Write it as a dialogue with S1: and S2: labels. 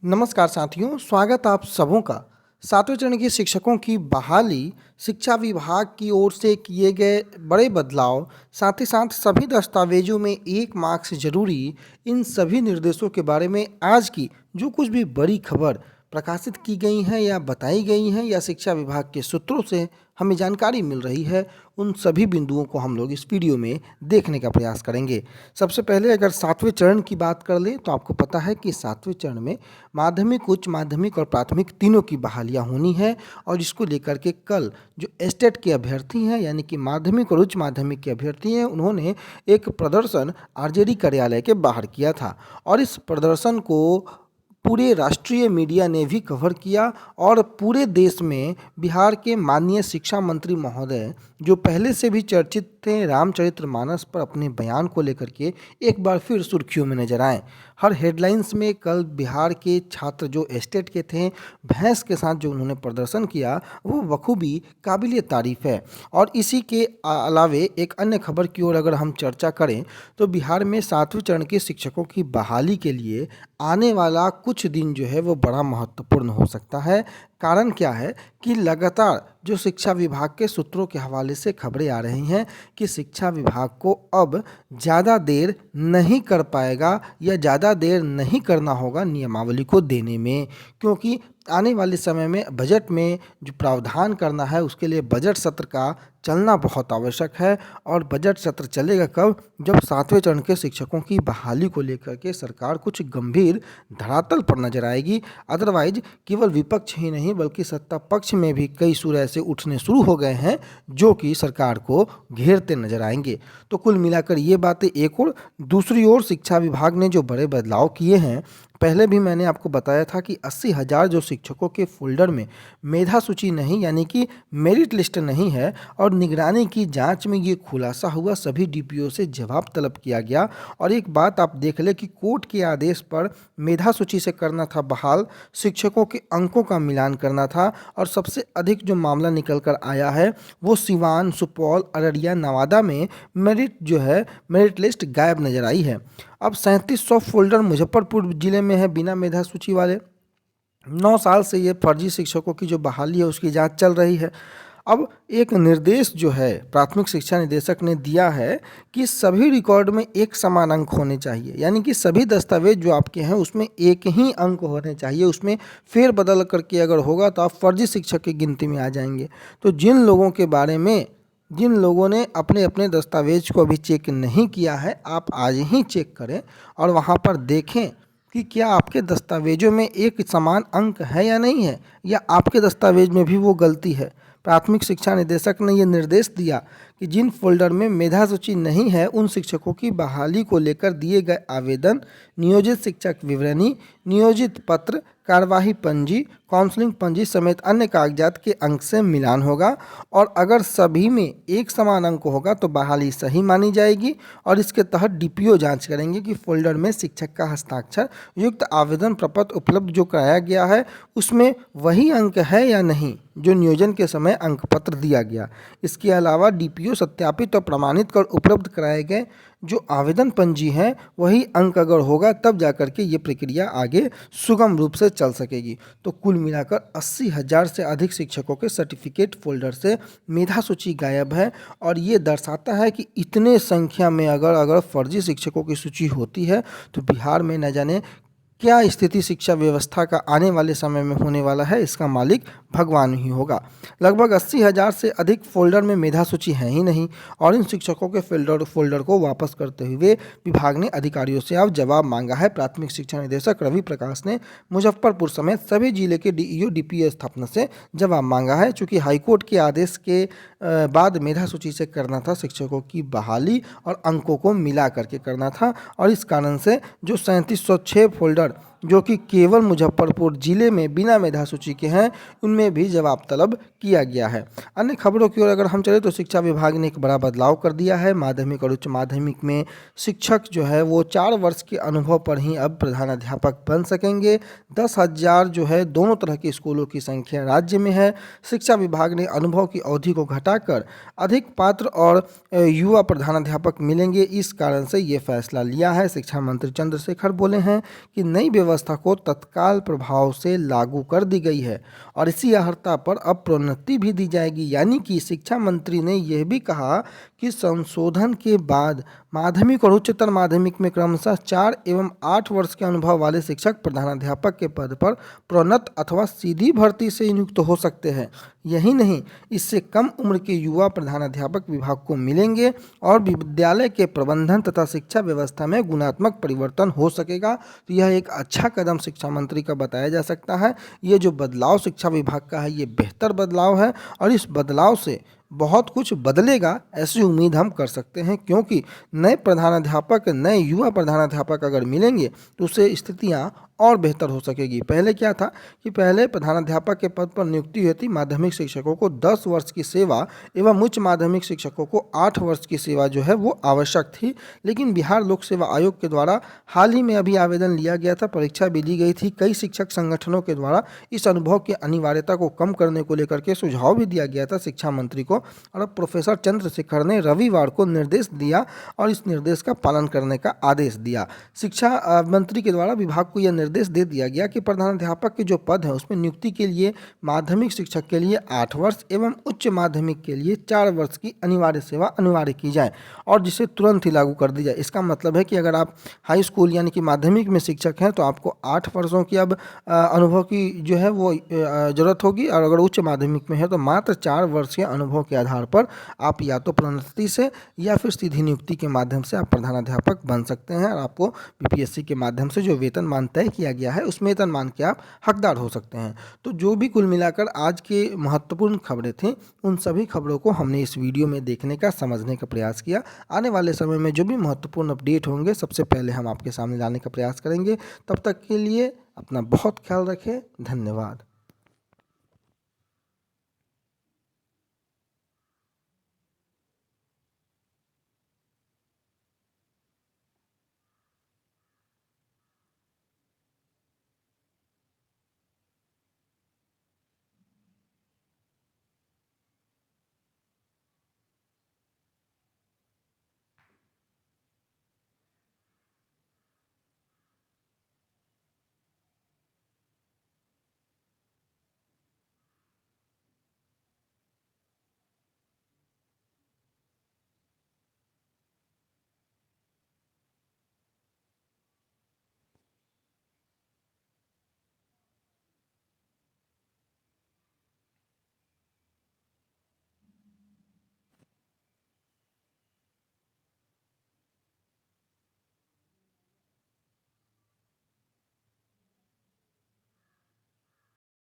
S1: नमस्कार साथियों, स्वागत आप सबों का। सातवें चरण के शिक्षकों की बहाली, शिक्षा विभाग की ओर से किए गए बड़े बदलाव, साथ ही साथ सभी दस्तावेजों में 1 मार्क्स ज़रूरी, इन सभी निर्देशों के बारे में आज की जो कुछ भी बड़ी खबर प्रकाशित की गई हैं या बताई गई हैं या शिक्षा विभाग के सूत्रों से हमें जानकारी मिल रही है, उन सभी बिंदुओं को हम लोग इस वीडियो में देखने का प्रयास करेंगे। सबसे पहले अगर सातवें चरण की बात कर लें तो आपको पता है कि सातवें चरण में माध्यमिक, उच्च माध्यमिक और प्राथमिक तीनों की बहालियां होनी है और इसको लेकर के कल जो एस्टेट के अभ्यर्थी हैं यानी कि माध्यमिक और उच्च माध्यमिक के अभ्यर्थी हैं, उन्होंने एक प्रदर्शन आरजेडी कार्यालय के बाहर किया था और इस प्रदर्शन को पूरे राष्ट्रीय मीडिया ने भी कवर किया और पूरे देश में बिहार के माननीय शिक्षा मंत्री महोदय जो पहले से भी चर्चित थे रामचरितमानस पर अपने बयान को लेकर के एक बार फिर सुर्खियों में नजर आए। हर हेडलाइंस में कल बिहार के छात्र जो एस्टेट के थे, भैंस के साथ जो उन्होंने प्रदर्शन किया वो बखूबी काबिल तारीफ़ है। और इसी के अलावे एक अन्य खबर की ओर अगर हम चर्चा करें तो बिहार में सातवें चरण के शिक्षकों की बहाली के लिए आने वाला कुछ दिन जो है वो बड़ा महत्वपूर्ण हो सकता है। कारण क्या है कि लगातार जो शिक्षा विभाग के सूत्रों के हवाले से खबरें आ रही हैं कि शिक्षा विभाग को अब ज़्यादा देर नहीं कर पाएगा या ज़्यादा देर नहीं करना होगा नियमावली को देने में, क्योंकि आने वाले समय में बजट में जो प्रावधान करना है उसके लिए बजट सत्र का चलना बहुत आवश्यक है। और बजट सत्र चलेगा कब? जब सातवें चरण के शिक्षकों की बहाली को लेकर के सरकार कुछ गंभीर धरातल पर नजर आएगी। अदरवाइज केवल विपक्ष ही नहीं बल्कि सत्ता पक्ष में भी कई सुर ऐसे उठने शुरू हो गए हैं जो कि सरकार को घेरते नजर आएंगे। तो कुल मिलाकर ये बातें एक और दूसरी ओर शिक्षा विभाग ने जो बड़े बदलाव किए हैं, पहले भी मैंने आपको बताया था कि 80,000 जो शिक्षकों के फोल्डर में मेधा सूची नहीं यानी कि मेरिट लिस्ट नहीं है और निगरानी की जांच में ये खुलासा हुआ, सभी डीपीओ से जवाब तलब किया गया। और एक बात आप देख लें कि कोर्ट के आदेश पर मेधा सूची से करना था बहाल, शिक्षकों के अंकों का मिलान करना था और सबसे अधिक जो मामला निकल कर आया है वो सिवान, सुपौल, अररिया, नवादा में मेरिट लिस्ट गायब नजर आई है। अब 3700 फोल्डर मुजफ्फरपुर जिले में है बिना मेधा सूची वाले। 9 साल से ये फर्जी शिक्षकों की जो बहाली है उसकी जांच चल रही है। अब एक निर्देश जो है प्राथमिक शिक्षा निदेशक ने दिया है कि सभी रिकॉर्ड में एक समान अंक होने चाहिए, यानी कि सभी दस्तावेज जो आपके हैं उसमें एक ही अंक होने चाहिए। उसमें फेर बदल करके अगर होगा तो आप फर्जी शिक्षक की गिनती में आ जाएंगे। तो जिन लोगों ने अपने अपने दस्तावेज को अभी चेक नहीं किया है, आप आज ही चेक करें और वहाँ पर देखें कि क्या आपके दस्तावेजों में एक समान अंक है या नहीं है, या आपके दस्तावेज में भी वो गलती है। प्राथमिक शिक्षा निदेशक ने ये निर्देश दिया कि जिन फोल्डर में मेधा सूची नहीं है उन शिक्षकों की बहाली को लेकर दिए गए आवेदन, नियोजित शिक्षक विवरणी, नियोजित पत्र, कार्यवाही पंजी, काउंसलिंग पंजी समेत अन्य कागजात के अंक से मिलान होगा और अगर सभी में एक समान अंक होगा तो बहाली सही मानी जाएगी। और इसके तहत डीपीओ जांच करेंगे कि फोल्डर में शिक्षक का हस्ताक्षर युक्त आवेदन प्रपत्र उपलब्ध जो कराया गया है उसमें वही अंक है या नहीं जो नियोजन के समय अंक पत्र दिया गया। इसके अलावा डीपीओ सत्यापित और प्रमाणित कर उपलब्ध कराए गए जो आवेदन पंजी हैं वही अंक अगर होगा तब जाकर के ये प्रक्रिया आगे सुगम रूप से चल सकेगी। तो कुल मिलाकर 80,000 से अधिक शिक्षकों के सर्टिफिकेट फोल्डर से मेधा सूची गायब है और ये दर्शाता है कि इतने संख्या में अगर फर्जी शिक्षकों की सूची होती है तो बिहार में न जाने क्या स्थिति शिक्षा व्यवस्था का आने वाले समय में होने वाला है, इसका मालिक भगवान ही होगा। लगभग 80,000 से अधिक फोल्डर में मेधा सूची है ही नहीं और इन शिक्षकों के फोल्डर को वापस करते हुए विभाग ने अधिकारियों से अब जवाब मांगा है। प्राथमिक शिक्षा निदेशक रवि प्रकाश ने मुजफ्फरपुर समेत सभी जिले के डीईओ डीपीओ स्थापना से जवाब मांगा है। चूँकि हाईकोर्ट के आदेश के बाद मेधा सूची से करना था शिक्षकों की बहाली और अंकों को मिला करके करना था और इस कारण से जो 3706 फोल्डर जो कि केवल मुजफ्फरपुर जिले में बिना मेधा सूची के हैं उनमें भी जवाब तलब किया गया है। अन्य खबरों की ओर अगर हम चले तो शिक्षा विभाग ने एक बड़ा बदलाव कर दिया है। माध्यमिक और उच्च माध्यमिक में शिक्षक जो है वो 4 वर्ष के अनुभव पर ही अब प्रधानाध्यापक बन सकेंगे। 10,000 जो है दोनों तरह के स्कूलों की संख्या राज्य में है। शिक्षा विभाग ने अनुभव की अवधि को घटाकर अधिक पात्र और युवा प्रधानाध्यापक मिलेंगे, इस कारण से ये फैसला लिया है। शिक्षा मंत्री चंद्रशेखर बोले हैं कि नई व्यवस्था व्यवस्था को तत्काल प्रभाव से लागू कर दी गई है और इसी अर्हता पर अब प्रोन्नति भी दी जाएगी। यानी कि शिक्षा मंत्री ने यह भी कहा कि संशोधन के बाद माध्यमिक और उच्चतर माध्यमिक में क्रमशः 4 एवं 8 वर्ष के अनुभव वाले शिक्षक प्रधानाध्यापक के पद पर प्रोन्नत अथवा सीधी भर्ती से नियुक्त हो सकते हैं। यही नहीं, इससे कम उम्र के युवा प्रधानाध्यापक विभाग को मिलेंगे और विद्यालय के प्रबंधन तथा शिक्षा व्यवस्था में गुणात्मक परिवर्तन हो सकेगा। तो यह एक अच्छा कदम शिक्षा मंत्री का बताया जा सकता है। ये जो बदलाव शिक्षा विभाग का है, ये बेहतर बदलाव है और इस बदलाव से बहुत कुछ बदलेगा, ऐसी उम्मीद हम कर सकते हैं, क्योंकि नए प्रधानाध्यापक, नए युवा प्रधानाध्यापक अगर मिलेंगे तो उससे स्थितियां और बेहतर हो सकेगी। पहले क्या था कि पहले प्रधानाध्यापक के पद पर नियुक्ति होती, माध्यमिक शिक्षकों को 10 वर्ष की सेवा एवं उच्च माध्यमिक शिक्षकों को 8 वर्ष की सेवा जो है वो आवश्यक थी। लेकिन बिहार लोक सेवा आयोग के द्वारा हाल ही में अभी आवेदन लिया गया था, परीक्षा भी ली गई थी। कई शिक्षक संगठनों के द्वारा इस अनुभव की अनिवार्यता को कम करने को लेकर के सुझाव भी दिया गया था शिक्षा मंत्री को, और अब प्रोफेसर चंद्रशेखर ने रविवार को निर्देश दिया और इस निर्देश का पालन करने का आदेश दिया। शिक्षा मंत्री के द्वारा विभाग को यह निर्देश दे दिया गया कि प्रधानाध्यापक के जो पद है उसमें नियुक्ति के लिए माध्यमिक शिक्षक के लिए 8 वर्ष एवं उच्च माध्यमिक के लिए 4 वर्ष की अनिवार्य सेवा अनिवार्य की जाए और जिसे तुरंत ही लागू कर दी जाए। इसका मतलब है कि अगर आप हाई स्कूल यानी कि माध्यमिक में शिक्षक हैं तो आपको 8 वर्षों की अब अनुभव की जो है वो ज़रूरत होगी, और अगर उच्च माध्यमिक में है तो मात्र 4 वर्ष के अनुभव के आधार पर आप या तो प्रोन्नति से या फिर सीधी नियुक्ति के माध्यम से आप प्रधानाध्यापक बन सकते हैं और आपको बीपीएससी के माध्यम से जो वेतनमान तय किया गया है उस वेतनमान के आप हकदार हो सकते हैं। तो जो भी कुल मिलाकर आज के महत्वपूर्ण खबरें थी, उन सभी खबरों को हमने इस वीडियो में देखने का, समझने का प्रयास किया। आने वाले समय में जो भी महत्वपूर्ण अपडेट होंगे सबसे पहले हम आपके सामने लाने का प्रयास करेंगे। तब तक के लिए अपना बहुत ख्याल रखें। धन्यवाद।